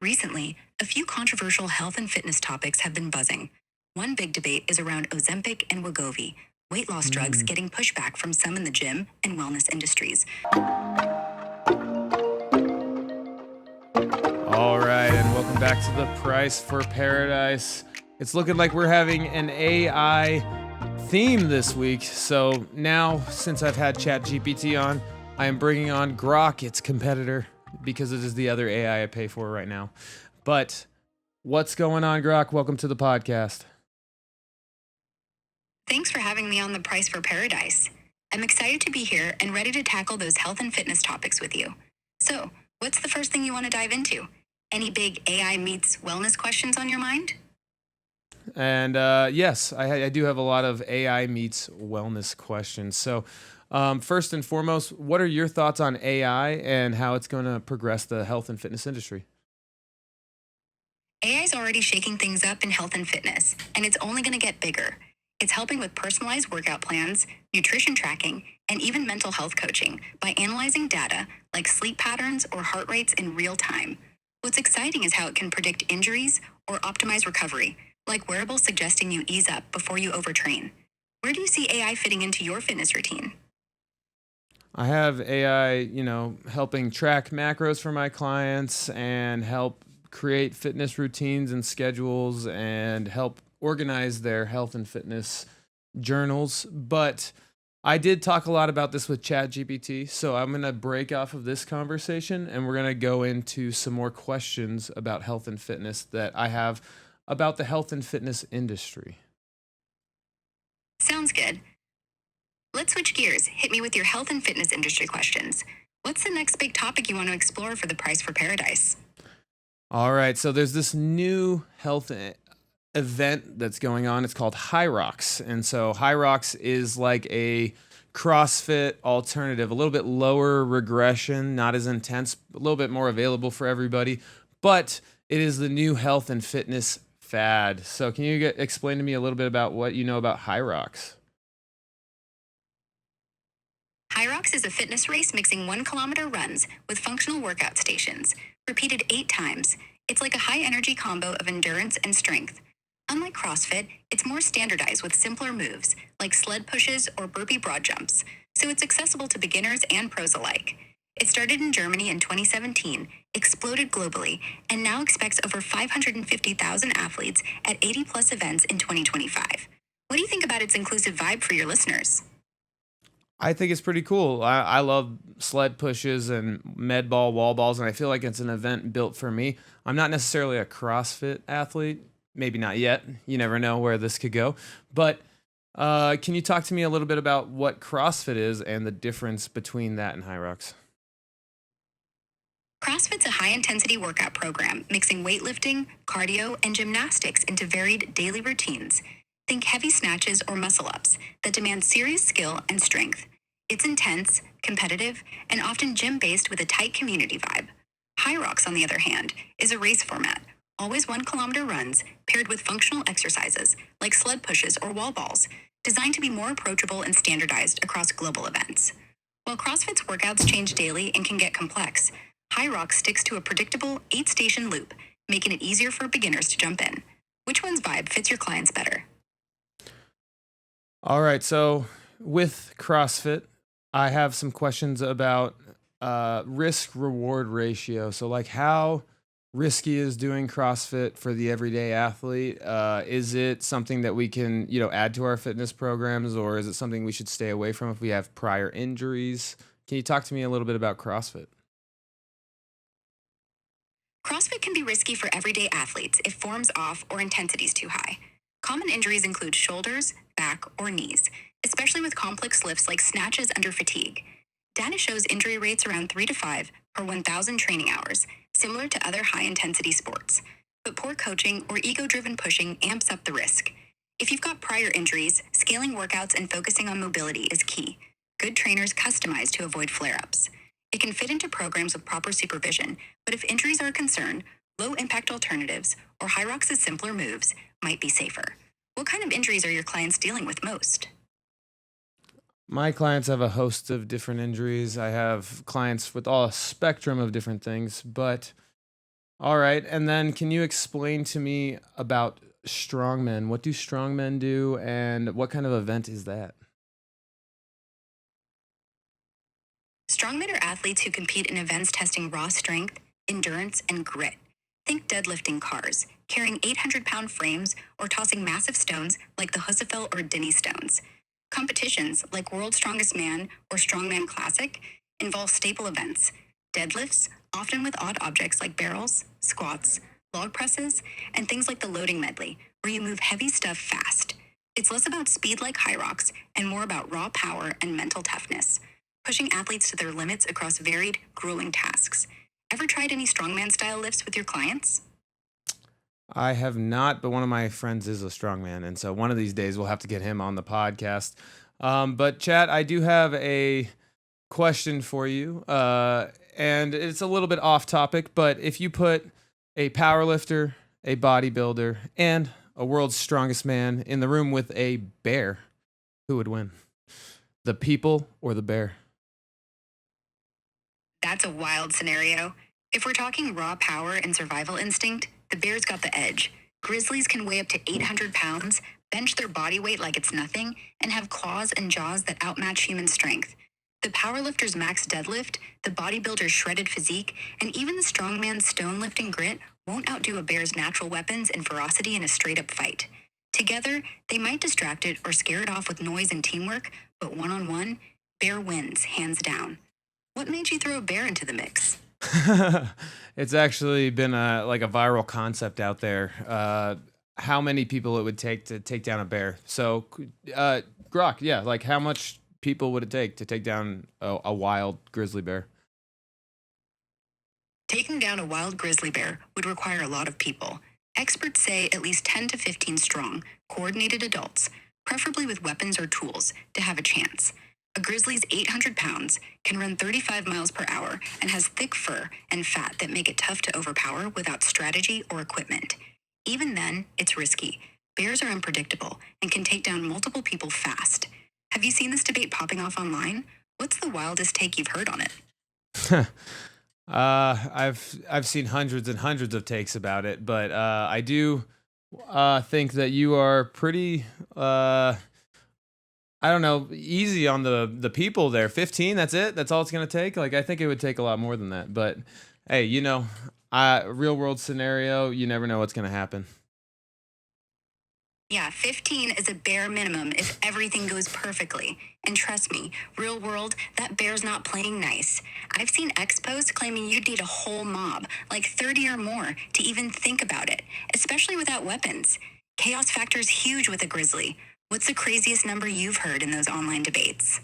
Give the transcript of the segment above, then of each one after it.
Recently, a few controversial health and fitness topics have been buzzing. One big debate is around Ozempic and Wegovy, weight loss drugs Mm. getting pushback from some in the gym and wellness industries. All right, and welcome back to the Price for Paradise. It's looking like we're having an AI theme this week. So now, since I've had ChatGPT on, I am bringing on Grok, its competitor, because it is the other AI I pay for right now. But what's going on, Grok? Welcome to the podcast. Thanks for having me on the Price for Paradise. I'm excited to be here and ready to tackle those health and fitness topics with you. So, what's the first thing you want to dive into? Any big AI meets wellness questions on your mind? And yes, I do have a lot of AI meets wellness questions. So, first and foremost, what are your thoughts on AI and how it's going to progress the health and fitness industry? AI is already shaking things up in health and fitness, and it's only going to get bigger. It's helping with personalized workout plans, nutrition tracking, and even mental health coaching by analyzing data like sleep patterns or heart rates in real time. What's exciting is how it can predict injuries or optimize recovery, like wearables suggesting you ease up before you overtrain. Where do you see AI fitting into your fitness routine? I have AI, helping track macros for my clients and help create fitness routines and schedules and help organize their health and fitness journals. But I did talk a lot about this with ChatGPT, so I'm going to break off of this conversation and we're going to go into some more questions about health and fitness that I have about the health and fitness industry. Sounds good. Let's switch gears. Hit me with your health and fitness industry questions. What's the next big topic you want to explore for the Price for Paradise? All right, so there's this new health event that's going on. It's called High Rocks. And so High Rocks is like a CrossFit alternative, a little bit lower regression, not as intense, a little bit more available for everybody, but it is the new health and fitness fad. So can you explain to me a little bit about what you know about High Rocks? Hyrox is a fitness race mixing 1 kilometer runs with functional workout stations, repeated 8 times. It's like a high energy combo of endurance and strength. Unlike CrossFit, it's more standardized with simpler moves, like sled pushes or burpee broad jumps, so it's accessible to beginners and pros alike. It started in Germany in 2017, exploded globally, and now expects over 550,000 athletes at 80 plus events in 2025. What do you think about its inclusive vibe for your listeners? I think it's pretty cool. I love sled pushes and med ball, wall balls, and I feel like it's an event built for me. I'm not necessarily a CrossFit athlete, maybe not yet. You never know where this could go. But can you talk to me a little bit about what CrossFit is and the difference between that and High Rocks? CrossFit's a high intensity workout program mixing weightlifting, cardio, and gymnastics into varied daily routines. Think heavy snatches or muscle ups that demand serious skill and strength. It's intense, competitive, and often gym based with a tight community vibe. High Rocks, on the other hand, is a race format, always 1 kilometer runs paired with functional exercises like sled pushes or wall balls, designed to be more approachable and standardized across global events. While CrossFit's workouts change daily and can get complex, High Rock sticks to a predictable 8 station loop, making it easier for beginners to jump in. Which one's vibe fits your clients better? All right. So with CrossFit, I have some questions about risk reward ratio. So, like, how risky is doing CrossFit for the everyday athlete? Is it something that we can, add to our fitness programs, or is it something we should stay away from if we have prior injuries? Can you talk to me a little bit about CrossFit? CrossFit can be risky for everyday athletes if form's off or intensity's too high. Common injuries include shoulders, back, or knees, especially with complex lifts like snatches under fatigue. Data shows injury rates around 3 to 5 per 1,000 training hours, similar to other high intensity sports. But poor coaching or ego driven pushing amps up the risk. If you've got prior injuries, scaling workouts and focusing on mobility is key. Good trainers customize to avoid flare ups. It can fit into programs with proper supervision, but if injuries are a concern, low impact alternatives or Hyrox's simpler moves might be safer. What kind of injuries are your clients dealing with most? My clients have a host of different injuries. I have clients with all a spectrum of different things, but All right. And then can you explain to me about strongmen? What do strongmen do and what kind of event is that? Strongmen are athletes who compete in events testing raw strength, endurance, and grit. Think deadlifting cars, carrying 800-pound frames, or tossing massive stones like the Husafel or Denny stones. Competitions like World's Strongest Man or Strongman Classic involve staple events, deadlifts, often with odd objects like barrels, squats, log presses, and things like the loading medley, where you move heavy stuff fast. It's less about speed like high rocks and more about raw power and mental toughness, pushing athletes to their limits across varied, grueling tasks. Ever tried any strongman style lifts with your clients? I have not, but one of my friends is a strongman. And so one of these days we'll have to get him on the podcast. But, Chad, I do have a question for you. And it's a little bit off topic, but if you put a powerlifter, a bodybuilder, and a world's strongest man in the room with a bear, who would win? The people or the bear? That's a wild scenario. If we're talking raw power and survival instinct, the bear's got the edge. Grizzlies can weigh up to 800 pounds, bench their body weight like it's nothing, and have claws and jaws that outmatch human strength. The powerlifter's max deadlift, the bodybuilder's shredded physique, and even the strongman's stone lifting grit won't outdo a bear's natural weapons and ferocity in a straight up fight. Together, they might distract it or scare it off with noise and teamwork, but one on one, bear wins, hands down. What made you throw a bear into the mix? It's actually been like a viral concept out there. How many people it would take to take down a bear? So, Grok, yeah, like how much people would it take to take down a wild grizzly bear? Taking down a wild grizzly bear would require a lot of people. Experts say at least 10 to 15 strong, coordinated adults, preferably with weapons or tools, to have a chance. A grizzly's 800 pounds, can run 35 miles per hour, and has thick fur and fat that make it tough to overpower without strategy or equipment. Even then, it's risky. Bears are unpredictable and can take down multiple people fast. Have you seen this debate popping off online? What's the wildest take you've heard on it? I've seen hundreds and hundreds of takes about it, but I do think that you are pretty I don't know, easy on the people there. 15, that's it. That's all it's gonna take. Like I think it would take a lot more than that. But hey, real world scenario, you never know what's gonna happen. Yeah, 15 is a bare minimum if everything goes perfectly. And trust me, real world, that bear's not playing nice. I've seen expos claiming you'd need a whole mob, like 30 or more, to even think about it, especially without weapons. Chaos factor's huge with a grizzly. What's the craziest number you've heard in those online debates?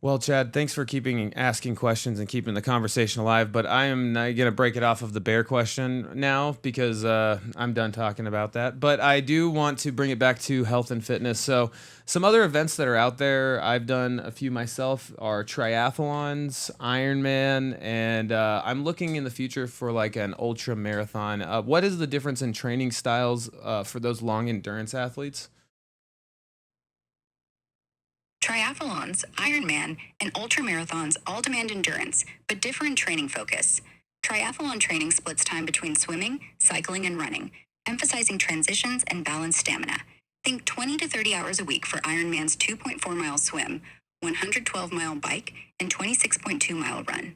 Well, Chad, thanks for keeping asking questions and keeping the conversation alive. But I am going to break it off of the bear question now because I'm done talking about that. But I do want to bring it back to health and fitness. So, some other events that are out there, I've done a few myself, are triathlons, Ironman, and I'm looking in the future for like an ultra marathon. What is the difference in training styles for those long endurance athletes? Triathlons, Ironman, and ultramarathons all demand endurance, but differ in training focus. Triathlon training splits time between swimming, cycling, and running, emphasizing transitions and balanced stamina. Think 20 to 30 hours a week for Ironman's 2.4-mile swim, 112-mile bike, and 26.2-mile run.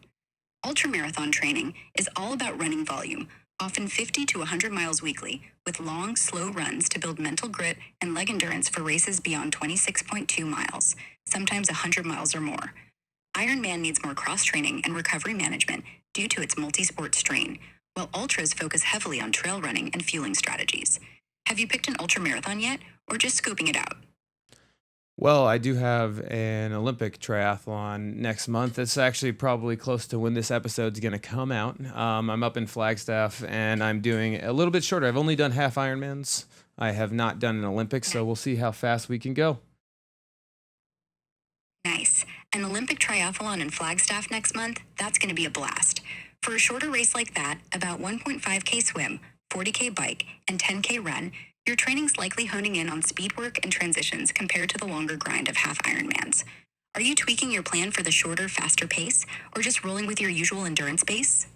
Ultramarathon training is all about running volume, often 50 to 100 miles weekly, with long, slow runs to build mental grit and leg endurance for races beyond 26.2 miles, sometimes 100 miles or more. Ironman needs more cross-training and recovery management due to its multi-sport strain, while ultras focus heavily on trail running and fueling strategies. Have you picked an ultramarathon yet, or just scoping it out? Well, I do have an Olympic triathlon next month. It's actually probably close to when this episode's going to come out. I'm up in Flagstaff and I'm doing a little bit shorter. I've only done half Ironmans. I have not done an Olympic, so we'll see how fast we can go. Nice. An Olympic triathlon in Flagstaff next month, that's going to be a blast. For a shorter race like that, about 1.5K swim, 40K bike, and 10K run, your training's likely honing in on speed work and transitions compared to the longer grind of half Ironmans. Are you tweaking your plan for the shorter, faster pace, or just rolling with your usual endurance base?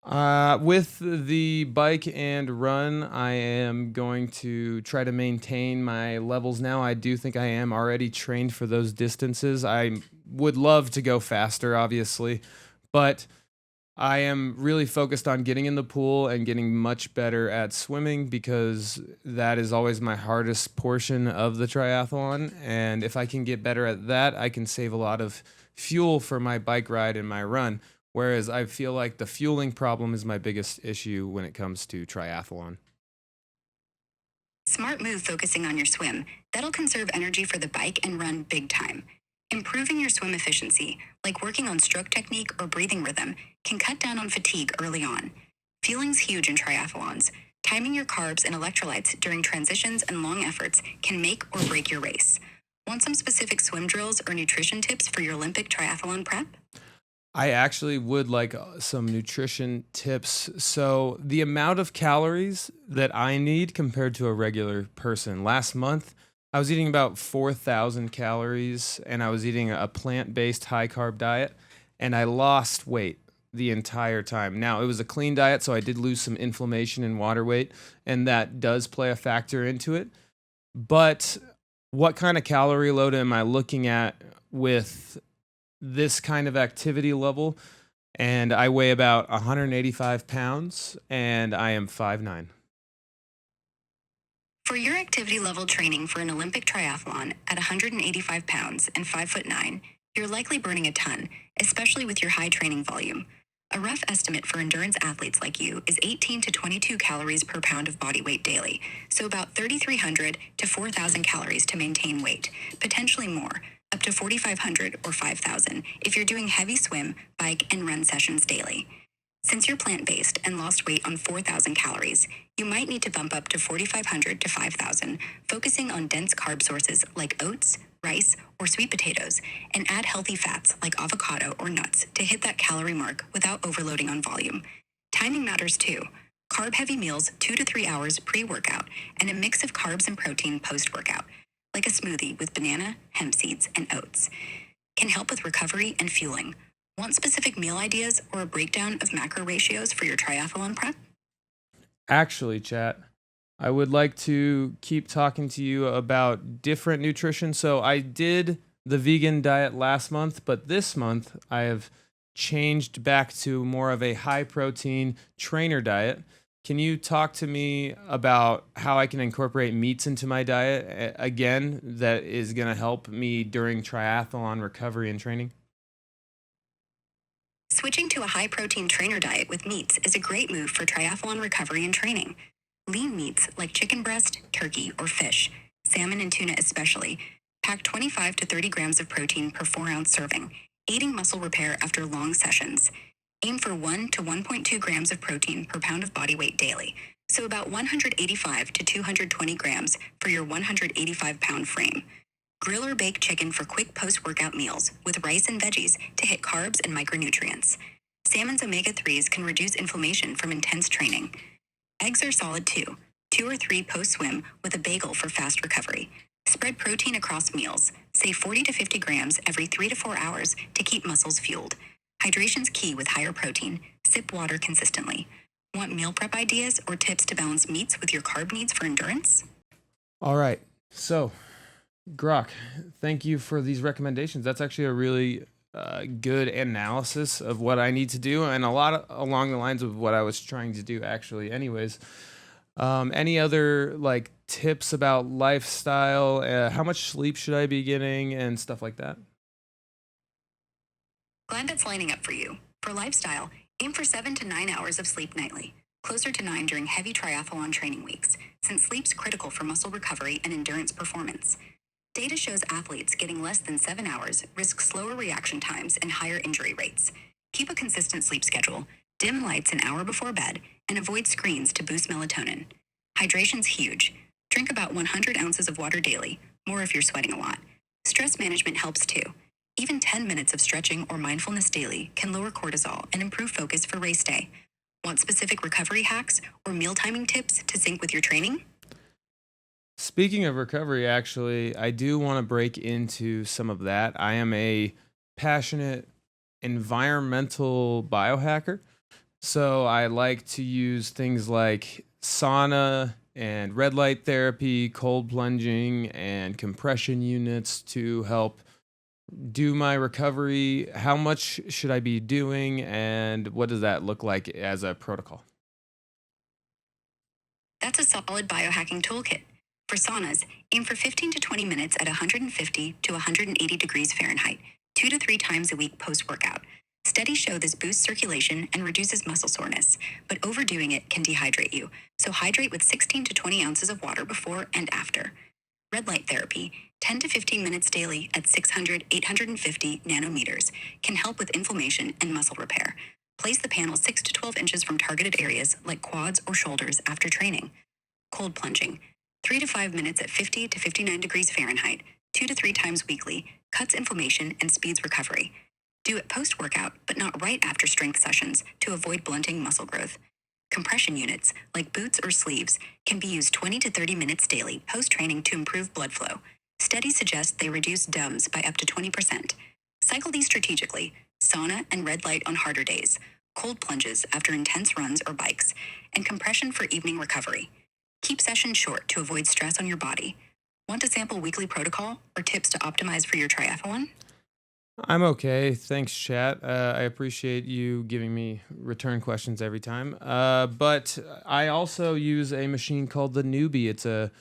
With the bike and run, I am going to try to maintain my levels now. I do think I am already trained for those distances. I would love to go faster, obviously, but I am really focused on getting in the pool and getting much better at swimming because that is always my hardest portion of the triathlon. And if I can get better at that, I can save a lot of fuel for my bike ride and my run. Whereas I feel like the fueling problem is my biggest issue when it comes to triathlon. Smart move focusing on your swim. That'll conserve energy for the bike and run big time. Improving your swim efficiency, like working on stroke technique or breathing rhythm, can cut down on fatigue early on. Fueling's huge in triathlons. Timing your carbs and electrolytes during transitions and long efforts can make or break your race. Want some specific swim drills or nutrition tips for your Olympic triathlon prep? I actually would like some nutrition tips. So, the amount of calories that I need compared to a regular person. Last month, I was eating about 4,000 calories and I was eating a plant based high carb diet and I lost weight the entire time. Now, it was a clean diet, so I did lose some inflammation and water weight, and that does play a factor into it. But what kind of calorie load am I looking at with this kind of activity level? And I weigh about 185 pounds and I am 5'9". For your activity level training for an Olympic triathlon at 185 pounds and 5'9", you're likely burning a ton, especially with your high training volume. A rough estimate for endurance athletes like you is 18 to 22 calories per pound of body weight daily, so about 3,300 to 4,000 calories to maintain weight, potentially more, up to 4,500 or 5,000 if you're doing heavy swim, bike, and run sessions daily. Since you're plant-based and lost weight on 4,000 calories, you might need to bump up to 4,500 to 5,000, focusing on dense carb sources like oats, rice, or sweet potatoes, and add healthy fats like avocado or nuts to hit that calorie mark without overloading on volume. Timing matters too. Carb-heavy meals 2 to 3 hours pre-workout and a mix of carbs and protein post-workout, like a smoothie with banana, hemp seeds, and oats, can help with recovery and fueling. Want specific meal ideas or a breakdown of macro ratios for your triathlon prep? Actually, chat, I would like to keep talking to you about different nutrition. So I did the vegan diet last month, but this month I have changed back to more of a high protein trainer diet. Can you talk to me about how I can incorporate meats into my diet again that is going to help me during triathlon recovery and training? Switching to a high protein trainer diet with meats is a great move for triathlon recovery and training. Lean meats like chicken breast, turkey, or fish, salmon and tuna especially, pack 25 to 30 grams of protein per 4-ounce serving, aiding muscle repair after long sessions. Aim for 1 to 1.2 grams of protein per pound of body weight daily, so about 185 to 220 grams for your 185-pound frame. Grill or bake chicken for quick post-workout meals with rice and veggies to hit carbs and micronutrients. Salmon's omega-3s can reduce inflammation from intense training. Eggs are solid too, 2 or 3 post-swim with a bagel for fast recovery. Spread protein across meals, say 40 to 50 grams every 3 to 4 hours to keep muscles fueled. Hydration's key with higher protein. Sip water consistently. Want meal prep ideas or tips to balance meats with your carb needs for endurance? All right. So, Grok, thank you for these recommendations. That's actually a really good analysis of what I need to do, and a lot along the lines of what I was trying to do, actually. Anyways, any other like tips about lifestyle? How much sleep should I be getting, and stuff like that? Glad that's lining up for you. For lifestyle, aim for 7 to 9 hours of sleep nightly, closer to 9 during heavy triathlon training weeks, since sleep's critical for muscle recovery and endurance performance. Data shows athletes getting less than 7 hours risk slower reaction times and higher injury rates. Keep a consistent sleep schedule, dim lights an hour before bed, and avoid screens to boost melatonin. Hydration's huge. Drink about 100 ounces of water daily, more if you're sweating a lot. Stress management helps too. Even 10 minutes of stretching or mindfulness daily can lower cortisol and improve focus for race day. Want specific recovery hacks or meal timing tips to sync with your training? Speaking of recovery, actually, I do want to break into some of that. I am a passionate environmental biohacker. So I like to use things like sauna and red light therapy, cold plunging, and compression units to help do my recovery. How much should I be doing, and what does that look like as a protocol? That's a solid biohacking toolkit. For saunas, aim for 15 to 20 minutes at 150 to 180 degrees Fahrenheit, 2 to 3 times a week post workout. Studies show this boosts circulation and reduces muscle soreness, but overdoing it can dehydrate you, so hydrate with 16 to 20 ounces of water before and after. Red light therapy, 10 to 15 minutes daily at 600, 850 nanometers, can help with inflammation and muscle repair. Place the panel 6 to 12 inches from targeted areas like quads or shoulders after training. Cold plunging, 3 to 5 minutes at 50 to 59 degrees Fahrenheit, 2 to 3 times weekly, cuts inflammation and speeds recovery. Do it post workout, but not right after strength sessions to avoid blunting muscle growth. Compression units, like boots or sleeves, can be used 20 to 30 minutes daily post training to improve blood flow. Studies suggest they reduce DUMS by up to 20%. Cycle these strategically: sauna and red light on harder days, cold plunges after intense runs or bikes, and compression for evening recovery. Keep sessions short to avoid stress on your body. Want to sample weekly protocol or tips to optimize for your triathlon? I'm okay. Thanks, chat. I appreciate you giving me return questions every time. But I also use a machine called the Newbie. It's a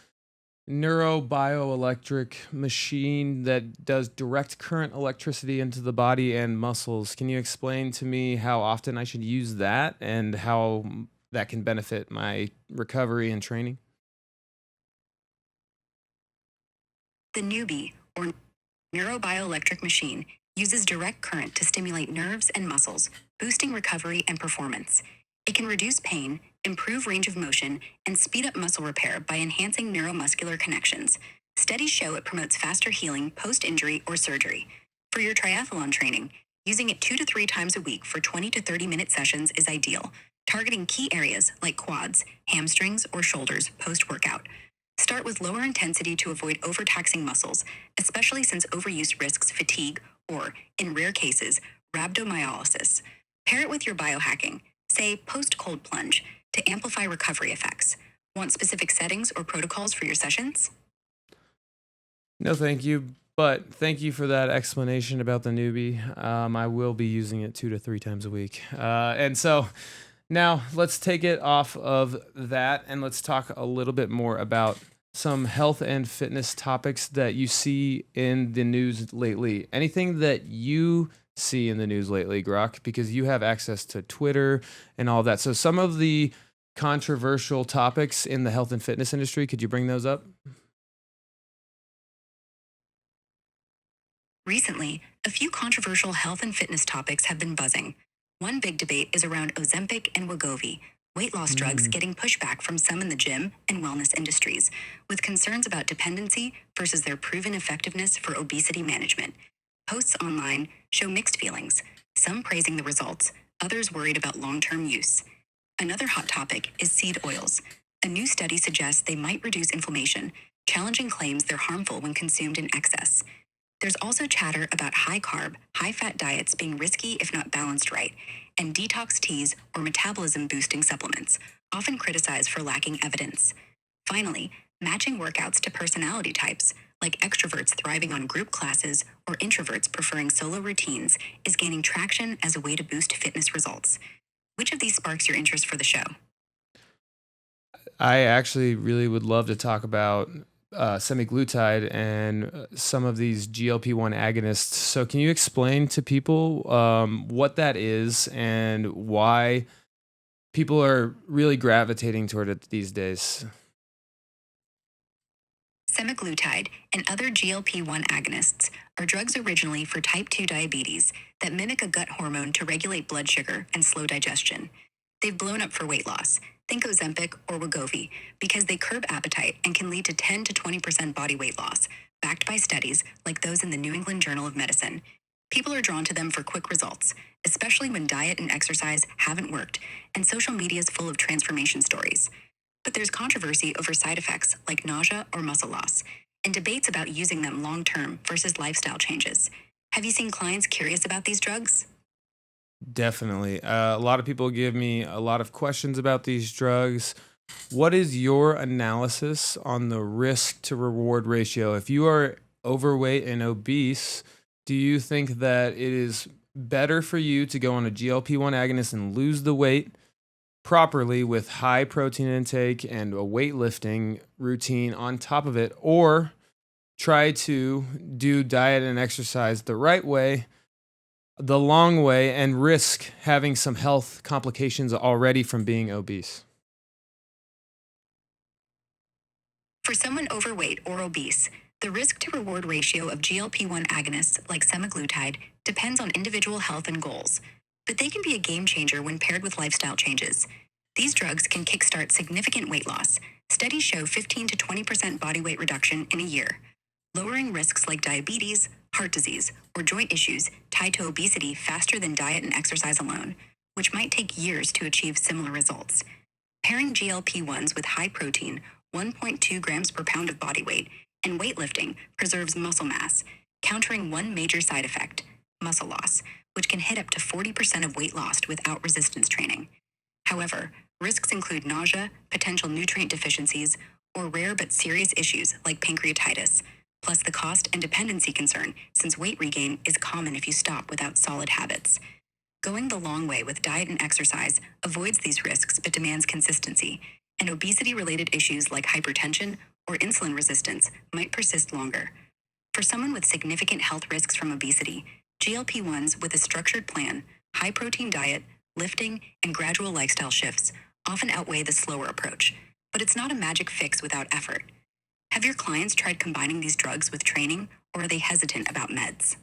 neurobioelectric machine that does direct current electricity into the body and muscles. Can you explain to me how often I should use that and how that can benefit my recovery and training? The newbie, or neurobioelectric machine, uses direct current to stimulate nerves and muscles, boosting recovery and performance. It can reduce pain, improve range of motion, and speed up muscle repair by enhancing neuromuscular connections. Studies show it promotes faster healing post injury or surgery. For your triathlon training, using it 2 to 3 times a week for 20 to 30-minute sessions is ideal, targeting key areas like quads, hamstrings, or shoulders post workout. Start with lower intensity to avoid overtaxing muscles, especially since overuse risks fatigue or, in rare cases, rhabdomyolysis. Pair it with your biohacking, say post cold plunge, to amplify recovery effects. Want specific settings or protocols for your sessions? No, thank you. But thank you for that explanation about the Newbie. I will be using it 2 to 3 times a week. And so now let's take it off of that and let's talk a little bit more about some health and fitness topics that you see in the news lately. Anything that you see in the news lately, Grok, because you have access to Twitter and all that. So some of the controversial topics in the health and fitness industry, could you bring those up? Recently, a few controversial health and fitness topics have been buzzing. One big debate is around Ozempic and Wegovy, weight loss drugs Mm. getting pushback from some in the gym and wellness industries, with concerns about dependency versus their proven effectiveness for obesity management. Posts online show mixed feelings, some praising the results, others worried about long term use. Another hot topic is seed oils. A new study suggests they might reduce inflammation, challenging claims they're harmful when consumed in excess. There's also chatter about high carb, high fat diets being risky if not balanced right, and detox teas or metabolism boosting supplements, often criticized for lacking evidence. Finally, matching workouts to personality types, like extroverts thriving on group classes or introverts preferring solo routines, is gaining traction as a way to boost fitness results. Which of these sparks your interest for the show? I actually really would love to talk about semaglutide and some of these GLP-1 agonists. So, can you explain to people what that is and why people are really gravitating toward it these days? Semaglutide and other GLP 1 agonists are drugs originally for type 2 diabetes that mimic a gut hormone to regulate blood sugar and slow digestion. They've blown up for weight loss. Think Ozempic or Wegovy because they curb appetite and can lead to 10 to 20% body weight loss, backed by studies like those in the New England Journal of Medicine. People are drawn to them for quick results, especially when diet and exercise haven't worked and social media is full of transformation stories. But there's controversy over side effects like nausea or muscle loss, and debates about using them long term versus lifestyle changes. Have you seen clients curious about these drugs? Definitely. A lot of people give me a lot of questions about these drugs. What is your analysis on the risk to reward ratio? If you are overweight and obese, do you think that it is better for you to go on a GLP-1 agonist and lose the weight properly with high protein intake and a weightlifting routine on top of it, or try to do diet and exercise the right way, the long way, and risk having some health complications already from being obese? For someone overweight or obese, the risk to reward ratio of GLP 1 agonists like semaglutide depends on individual health and goals, but they can be a game changer when paired with lifestyle changes. These drugs can kickstart significant weight loss. Studies show 15 to 20% body weight reduction in a year, lowering risks like diabetes, heart disease, or joint issues tied to obesity faster than diet and exercise alone, which might take years to achieve similar results. Pairing GLP 1s with high protein, 1.2 grams per pound of body weight, and weightlifting preserves muscle mass, countering one major side effect, muscle loss, which can hit up to 40% of weight lost without resistance training. However, risks include nausea, potential nutrient deficiencies, or rare but serious issues like pancreatitis, plus the cost and dependency concern since weight regain is common if you stop without solid habits. Going the long way with diet and exercise avoids these risks but demands consistency, and obesity related issues like hypertension or insulin resistance might persist longer. For someone with significant health risks from obesity, GLP 1s with a structured plan, high protein diet, lifting, and gradual lifestyle shifts often outweigh the slower approach. But it's not a magic fix without effort. Have your clients tried combining these drugs with training, or are they hesitant about meds?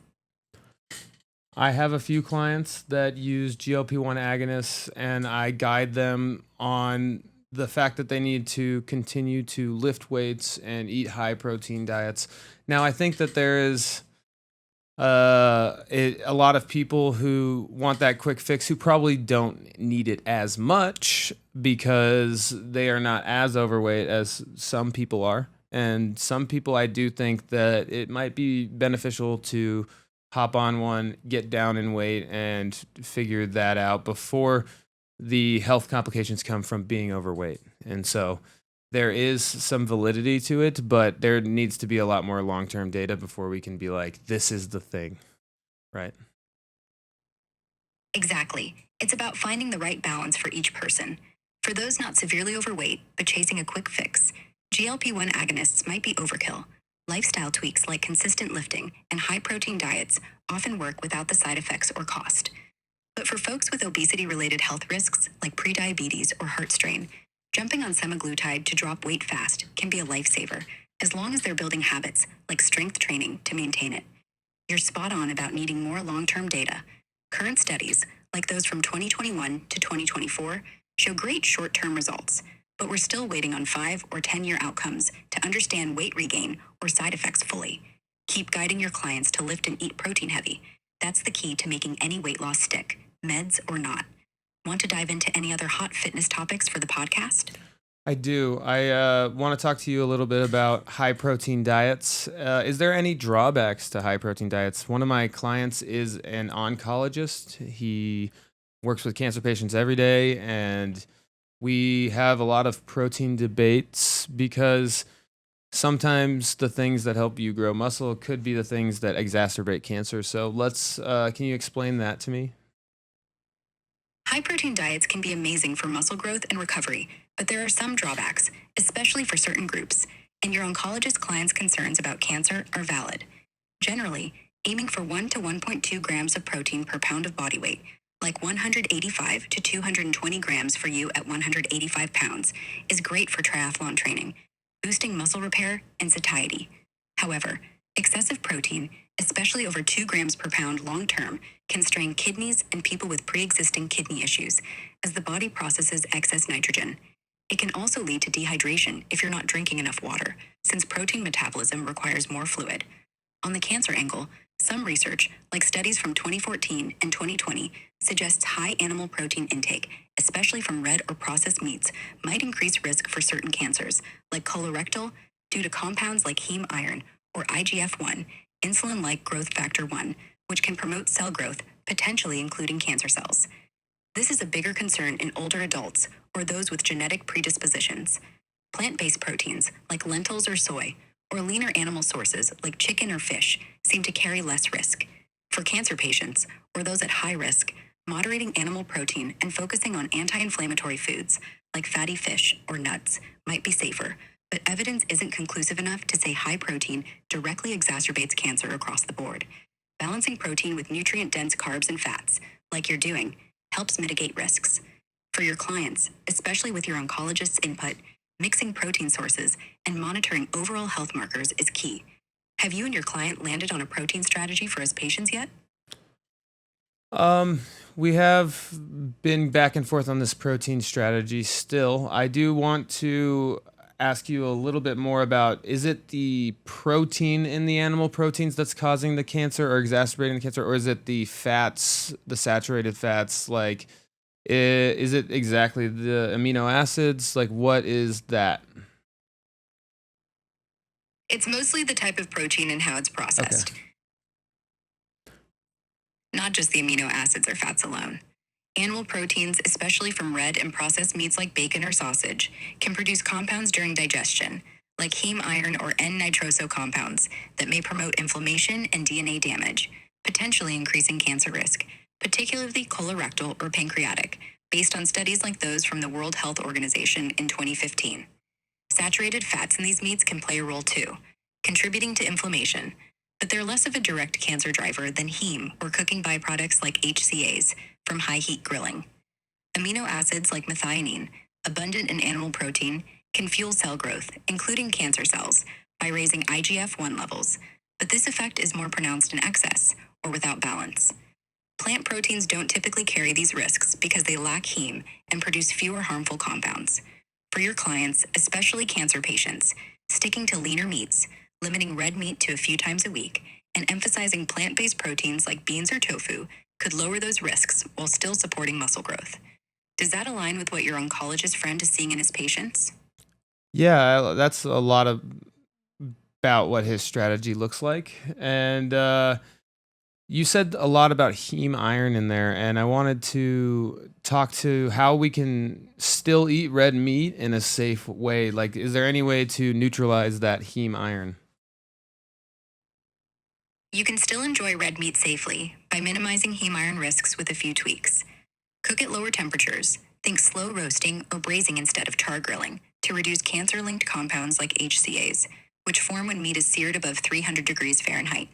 I have a few clients that use GLP-1 agonists, and I guide them on the fact that they need to continue to lift weights and eat high protein diets. Now, I think that there is a lot of people who want that quick fix who probably don't need it as much because they are not as overweight as some people are. And some people, I do think that it might be beneficial to hop on one, get down in weight, and figure that out before the health complications come from being overweight. And so there is some validity to it, but there needs to be a lot more long term data before we can be like, this is the thing, right? Exactly. It's about finding the right balance for each person. For those not severely overweight but chasing a quick fix, GLP 1 agonists might be overkill. Lifestyle tweaks like consistent lifting and high protein diets often work without the side effects or cost. But for folks with obesity related health risks like prediabetes or heart strain, jumping on semaglutide to drop weight fast can be a lifesaver as long as they're building habits like strength training to maintain it. You're spot on about needing more long term data. Current studies, like those from 2021 to 2024, show great short term results, but we're still waiting on 5 or 10-year outcomes to understand weight regain or side effects fully. Keep guiding your clients to lift and eat protein heavy. That's the key to making any weight loss stick, meds or not. Want to dive into any other hot fitness topics for the podcast? I do. I want to talk to you a little bit about high protein diets. Is there any drawbacks to high protein diets? One of my clients is an oncologist. He works with cancer patients every day, and we have a lot of protein debates because sometimes the things that help you grow muscle could be the things that exacerbate cancer. So can you explain that to me? High protein diets can be amazing for muscle growth and recovery, but there are some drawbacks, especially for certain groups, and your oncologist client's concerns about cancer are valid. Generally, aiming for 1 to 1.2 grams of protein per pound of body weight, like 185 to 220 grams for you at 185 pounds, is great for triathlon training, boosting muscle repair and satiety. However, excessive protein, especially over 2 grams per pound long term, can strain kidneys and people with pre existing kidney issues as the body processes excess nitrogen. It can also lead to dehydration if you're not drinking enough water, since protein metabolism requires more fluid. On the cancer angle, some research, like studies from 2014 and 2020, suggests high animal protein intake, especially from red or processed meats, might increase risk for certain cancers, like colorectal, due to compounds like heme iron or IGF 1, insulin like growth factor 1, which can promote cell growth potentially including cancer cells. This is a bigger concern in older adults or those with genetic predispositions. Plant based proteins, like lentils or soy, or leaner animal sources, like chicken or fish, seem to carry less risk. For cancer patients, or those at high risk, moderating animal protein and focusing on anti inflammatory foods, like fatty fish or nuts, might be safer, but evidence isn't conclusive enough to say high protein directly exacerbates cancer across the board. Balancing protein with nutrient dense carbs and fats, like you're doing, helps mitigate risks. For your clients, especially with your oncologist's input, mixing protein sources and monitoring overall health markers is key. Have you and your client landed on a protein strategy for his patients yet? Um, we have been back and forth on this protein strategy still. I do want to ask you a little bit more about, is it the protein in the animal proteins that's causing the cancer or exacerbating the cancer, or is it the fats, the saturated fats? Like, is it exactly the amino acids? Like, what is that? It's mostly the type of protein and how it's Okay. processed, not just the amino acids or fats alone. Animal proteins, especially from red and processed meats like bacon or sausage, can produce compounds during digestion, like heme iron or N-nitroso compounds, that may promote inflammation and DNA damage, potentially increasing cancer risk, particularly colorectal or pancreatic, based on studies like those from the World Health Organization in 2015. Saturated fats in these meats can play a role too, contributing to inflammation, but they're less of a direct cancer driver than heme or cooking byproducts like HCAs from high heat grilling. Amino acids like methionine, abundant in animal protein, can fuel cell growth, including cancer cells, by raising IGF-1 levels, but this effect is more pronounced in excess or without balance. Plant proteins don't typically carry these risks because they lack heme and produce fewer harmful compounds. For your clients, especially cancer patients, sticking to leaner meats, limiting red meat to a few times a week, and emphasizing plant based proteins like beans or tofu could lower those risks while still supporting muscle growth. Does that align with what your oncologist friend is seeing in his patients? Yeah, that's a lot of about what his strategy looks like. And you said a lot about heme iron in there, and I wanted to talk to how we can still eat red meat in a safe way. Like, is there any way to neutralize that heme iron? You can still enjoy red meat safely by minimizing heme iron risks with a few tweaks. Cook at lower temperatures, think slow roasting or braising instead of char grilling, to reduce cancer linked compounds like HCAs, which form when meat is seared above 300 degrees Fahrenheit.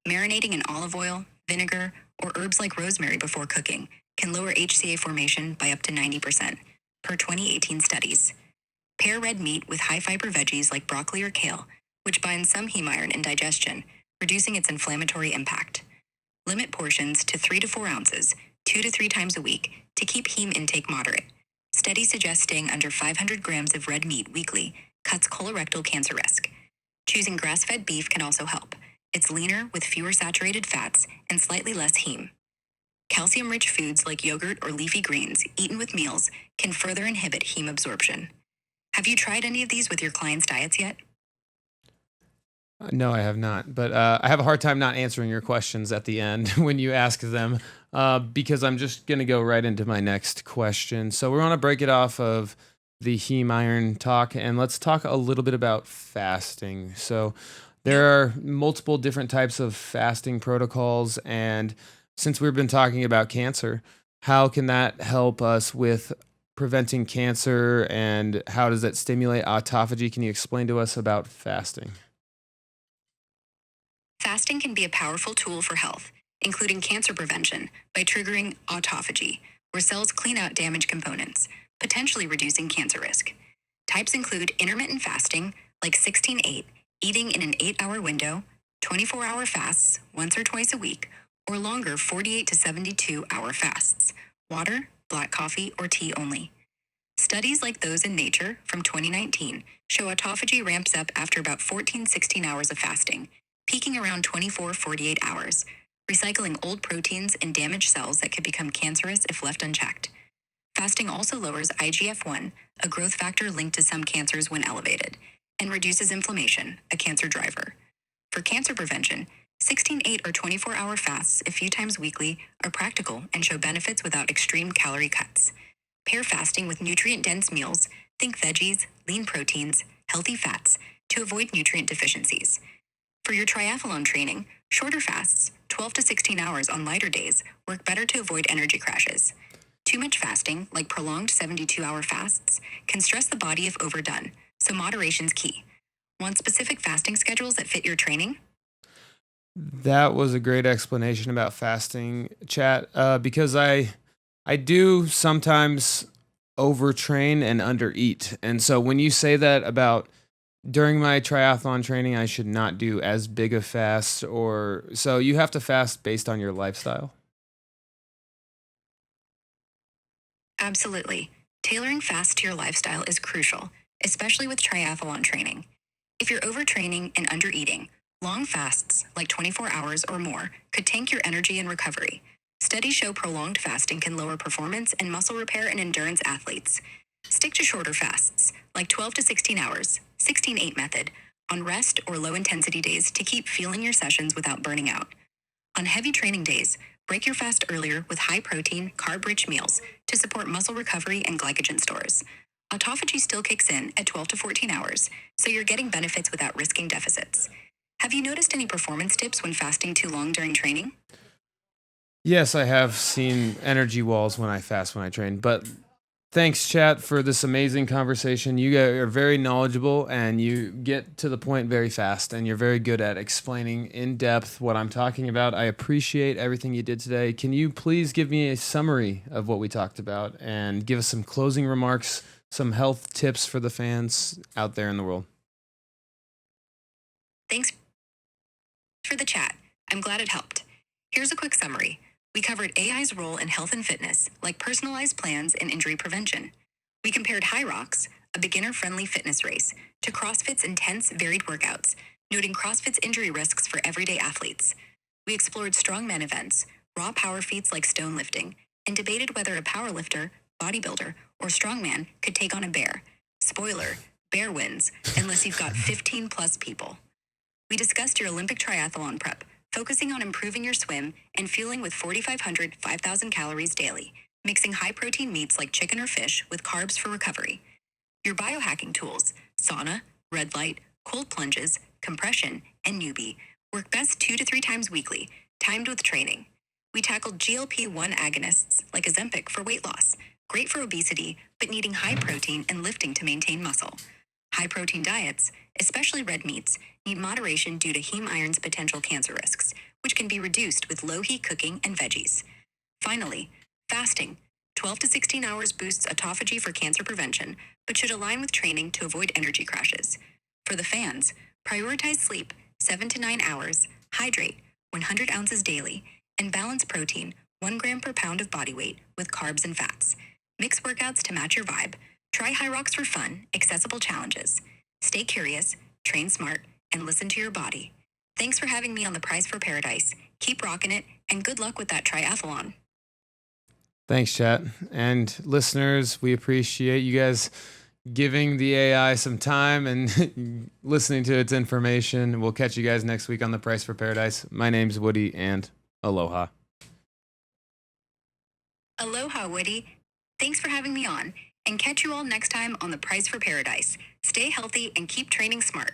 Marinating in olive oil, vinegar, or herbs like rosemary before cooking can lower HCA formation by up to 90%, per 2018 studies. Pair red meat with high fiber veggies like broccoli or kale, which binds some heme iron in digestion, reducing its inflammatory impact. Limit portions to 3 to 4 ounces, 2 to 3 times a week, to keep heme intake moderate. Studies suggest staying under 500 grams of red meat weekly cuts colorectal cancer risk. Choosing grass fed beef can also help. It's leaner with fewer saturated fats and slightly less heme. Calcium rich foods like yogurt or leafy greens, eaten with meals, can further inhibit heme absorption. Have you tried any of these with your clients' diets yet? No, I have not. But I have a hard time not answering your questions at the end when you ask them, because I'm just going to go right into my next question. So we want to break it off of the heme iron talk, and let's talk a little bit about fasting. So there are multiple different types of fasting protocols. And since we've been talking about cancer, how can that help us with preventing cancer, and how does that stimulate autophagy? Can you explain to us about fasting? Fasting can be a powerful tool for health, including cancer prevention, by triggering autophagy, where cells clean out damaged components, potentially reducing cancer risk. Types include intermittent fasting, like 16-8, eating in an 8-hour window, 24-hour fasts, once or twice a week, or longer 48 to 72-hour fasts, water, black coffee, or tea only. Studies like those in Nature from 2019 show autophagy ramps up after about 14-16 hours of fasting, peaking around 24-48 hours, recycling old proteins and damaged cells that could become cancerous if left unchecked. Fasting also lowers IGF-1, a growth factor linked to some cancers when elevated, and reduces inflammation, a cancer driver. For cancer prevention, 16/8 or 24-hour fasts a few times weekly are practical and show benefits without extreme calorie cuts. Pair fasting with nutrient-dense meals, think veggies, lean proteins, healthy fats, to avoid nutrient deficiencies. For your triathlon training, shorter fasts, 12 to 16 hours on lighter days, work better to avoid energy crashes. Too much fasting, like prolonged 72-hour fasts, can stress the body if overdone, so moderation's key. Want specific fasting schedules that fit your training? That was a great explanation about fasting, chat. Because I do sometimes overtrain and undereat, and so when you say that about during my triathlon training, I should not do as big a fast, or so you have to fast based on your lifestyle. Absolutely. Tailoring fast to your lifestyle is crucial, especially with triathlon training. If you're overtraining and undereating, long fasts, like 24 hours or more, could tank your energy and recovery. Studies show prolonged fasting can lower performance in muscle repair and endurance athletes. Stick to shorter fasts, like 12 to 16 hours, 16/8 method, on rest or low intensity days to keep fueling your sessions without burning out. On heavy training days, break your fast earlier with high protein, carb rich meals to support muscle recovery and glycogen stores. Autophagy still kicks in at 12 to 14 hours, so you're getting benefits without risking deficits. Have you noticed any performance dips when fasting too long during training? Yes, I have seen energy walls when I fast when I train, but thanks, chat, for this amazing conversation. You guys are very knowledgeable and you get to the point very fast, and you're very good at explaining in depth what I'm talking about. I appreciate everything you did today. Can you please give me a summary of what we talked about and give us some closing remarks, some health tips for the fans out there in the world? Thanks for the chat. I'm glad it helped. Here's a quick summary. We covered AI's role in health and fitness, like personalized plans and injury prevention. We compared High Rocks, a beginner friendly fitness race, to CrossFit's intense, varied workouts, noting CrossFit's injury risks for everyday athletes. We explored strongman events, raw power feats like stone lifting, and debated whether a powerlifter, bodybuilder, or strongman could take on a bear. Spoiler, bear wins, unless you've got 15 plus people. We discussed your Olympic triathlon prep, focusing on improving your swim and fueling with 4,500, 5,000 calories daily, mixing high protein meats like chicken or fish with carbs for recovery. Your biohacking tools, sauna, red light, cold plunges, compression, and newbie, work best 2 to 3 times weekly, timed with training. We tackled GLP-1 agonists like Ozempic for weight loss, great for obesity, but needing high protein and lifting to maintain muscle. High protein diets, especially red meats, need moderation due to heme iron's potential cancer risks, which can be reduced with low heat cooking and veggies. Finally, fasting. 12 to 16 hours boosts autophagy for cancer prevention, but should align with training to avoid energy crashes. For the fans, prioritize sleep, 7 to 9 hours, hydrate, 100 ounces daily, and balance protein, 1 gram per pound of body weight, with carbs and fats. Mix workouts to match your vibe. Try High Rocks for fun, accessible challenges. Stay curious, train smart, and listen to your body. Thanks for having me on the Prize for Paradise. Keep rocking it, and good luck with that triathlon. Thanks, chat. And listeners, we appreciate you guys giving the AI some time and listening to its information. We'll catch you guys next week on The Price for Paradise. My name's Woody, and aloha. Aloha, Woody. Thanks for having me on, and catch you all next time on the Prize for Paradise. Stay healthy and keep training smart.